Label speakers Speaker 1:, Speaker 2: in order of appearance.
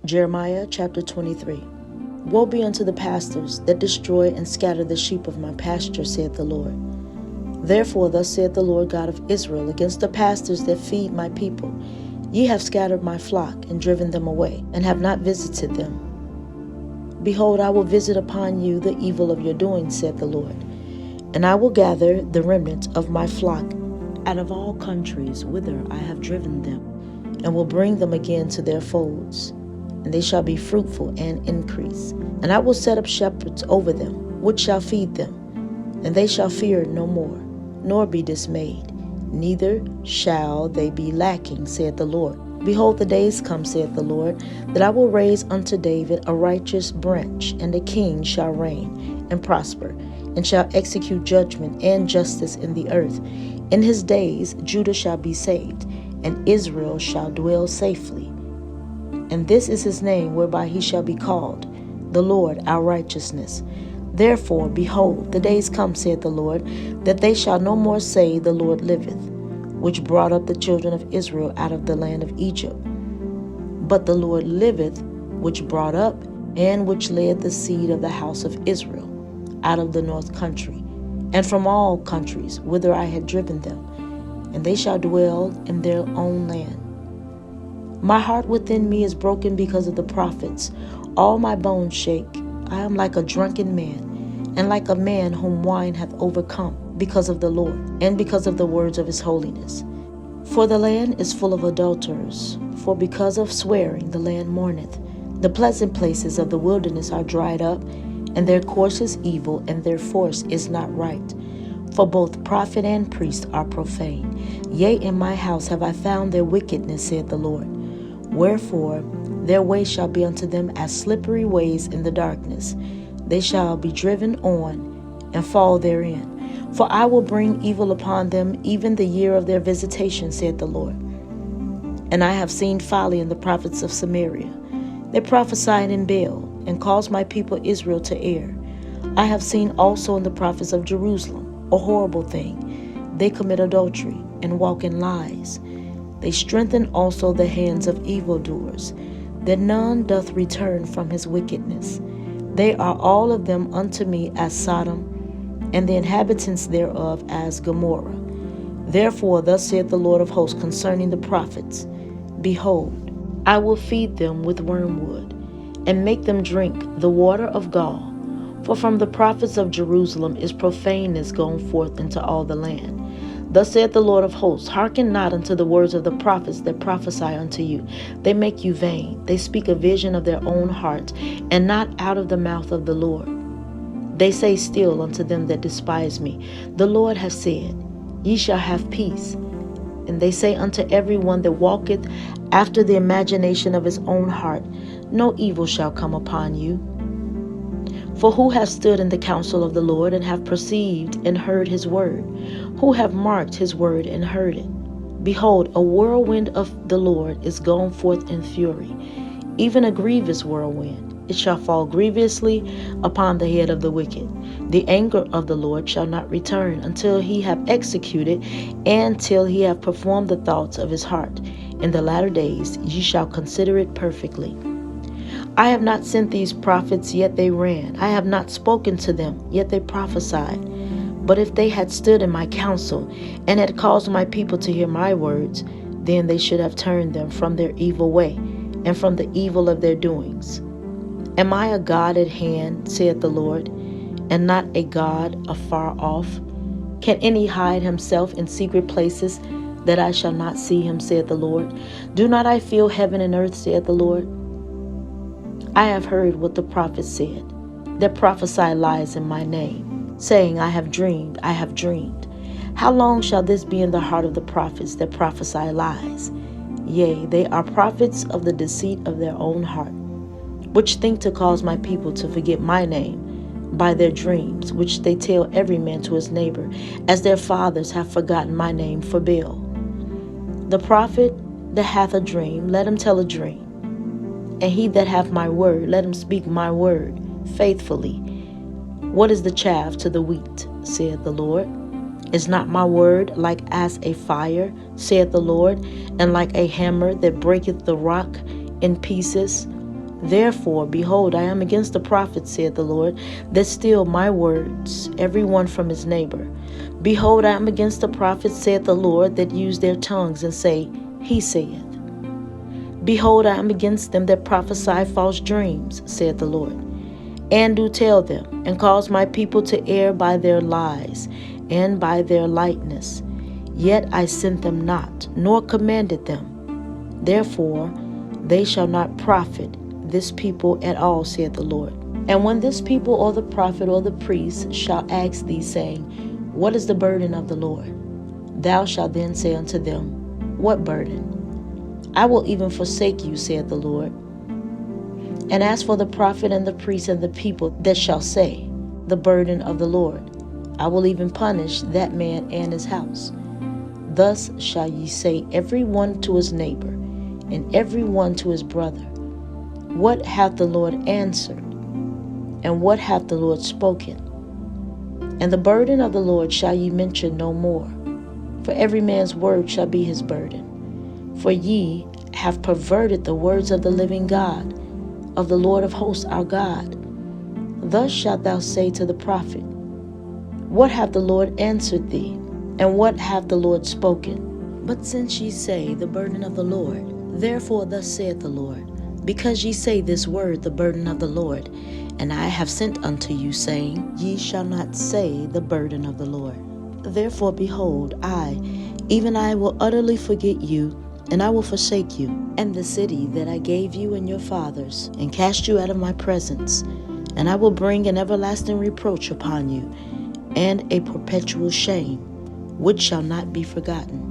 Speaker 1: Jeremiah chapter 23. Woe be unto the pastors that destroy and scatter the sheep of my pasture, saith the Lord. Therefore thus saith the Lord God of Israel against the pastors that feed my people. Ye have scattered my flock and driven them away, and have not visited them. Behold, I will visit upon you the evil of your doing, saith the Lord. And I will gather the remnant of my flock out of all countries whither I have driven them, and will bring them again to their folds. And they shall be fruitful and increase. And I will set up shepherds over them, which shall feed them. And they shall fear no more, nor be dismayed, neither shall they be lacking, saith the Lord. Behold, the days come, saith the Lord, that I will raise unto David a righteous branch, and a king shall reign and prosper, and shall execute judgment and justice in the earth. In his days Judah shall be saved, and Israel shall dwell safely. And this is his name whereby he shall be called, the Lord our righteousness. Therefore, behold, the days come, saith the Lord, that they shall no more say, The Lord liveth, which brought up the children of Israel out of the land of Egypt. But the Lord liveth, which brought up and which led the seed of the house of Israel out of the north country, and from all countries whither I had driven them, and they shall dwell in their own land. My heart within me is broken because of the prophets. All my bones shake. I am like a drunken man, and like a man whom wine hath overcome, because of the Lord, and because of the words of his holiness. For the land is full of adulterers, for because of swearing the land mourneth. The pleasant places of the wilderness are dried up, and their course is evil, and their force is not right. For both prophet and priest are profane. Yea, in my house have I found their wickedness, saith the Lord. Wherefore their way shall be unto them as slippery ways in the darkness. They shall be driven on and fall therein. For I will bring evil upon them, even the year of their visitation, saith the Lord. And I have seen folly in the prophets of Samaria. They prophesied in Baal, and caused my people Israel to err. I have seen also in the prophets of Jerusalem a horrible thing. They commit adultery, and walk in lies. They strengthen also the hands of evildoers, that none doth return from his wickedness. They are all of them unto me as Sodom, and the inhabitants thereof as Gomorrah. Therefore thus saith the Lord of hosts concerning the prophets, Behold, I will feed them with wormwood, and make them drink the water of gall. For from the prophets of Jerusalem is profaneness gone forth into all the land. Thus saith the Lord of hosts, Hearken not unto the words of the prophets that prophesy unto you. They make you vain. They speak a vision of their own heart, and not out of the mouth of the Lord. They say still unto them that despise me, The Lord hath said, Ye shall have peace. And they say unto every one that walketh after the imagination of his own heart, No evil shall come upon you. For who hath stood in the counsel of the Lord, and have perceived and heard his word? Who have marked his word and heard it? Behold, a whirlwind of the Lord is gone forth in fury, even a grievous whirlwind. It shall fall grievously upon the head of the wicked. The anger of the Lord shall not return until he have executed, and till he have performed the thoughts of his heart. In the latter days ye shall consider it perfectly. I have not sent these prophets, yet they ran. I have not spoken to them, yet they prophesied. But if they had stood in my counsel, and had caused my people to hear my words, then they should have turned them from their evil way, and from the evil of their doings. Am I a God at hand, saith the Lord, and not a God afar off? Can any hide himself in secret places, that I shall not see him, saith the Lord? Do not I fill heaven and earth, saith the Lord? I have heard what the prophets said, that prophesy lies in my name, saying, I have dreamed, I have dreamed. How long shall this be in the heart of the prophets that prophesy lies? Yea, they are prophets of the deceit of their own heart, which think to cause my people to forget my name by their dreams, which they tell every man to his neighbor, as their fathers have forgotten my name for Baal. The prophet that hath a dream, let him tell a dream. And he that hath my word, let him speak my word faithfully. What is the chaff to the wheat, saith the Lord? Is not my word like as a fire, saith the Lord, and like a hammer that breaketh the rock in pieces? Therefore, behold, I am against the prophets, saith the Lord, that steal my words, every one from his neighbor. Behold, I am against the prophets, saith the Lord, that use their tongues and say, He saith. Behold, I am against them that prophesy false dreams, saith the Lord, and do tell them, and cause my people to err by their lies, and by their lightness. Yet I sent them not, nor commanded them. Therefore they shall not profit this people at all, saith the Lord. And when this people or the prophet or the priest shall ask thee, saying, What is the burden of the Lord? Thou shalt then say unto them, What burden? I will even forsake you, saith the Lord. And as for the prophet and the priest and the people that shall say, The burden of the Lord, I will even punish that man and his house. Thus shall ye say, every one to his neighbor, and every one to his brother, What hath the Lord answered? And what hath the Lord spoken? And the burden of the Lord shall ye mention no more, for every man's word shall be his burden. For ye have perverted the words of the living God, of the Lord of hosts our God. Thus shalt thou say to the prophet, What hath the Lord answered thee? And what hath the Lord spoken? But since ye say, The burden of the Lord, therefore thus saith the Lord, because ye say this word, the burden of the Lord, and I have sent unto you, saying, Ye shall not say the burden of the Lord. Therefore, behold, I, even I, will utterly forget you, and I will forsake you, and the city that I gave you and your fathers, and cast you out of my presence. And I will bring an everlasting reproach upon you, and a perpetual shame, which shall not be forgotten.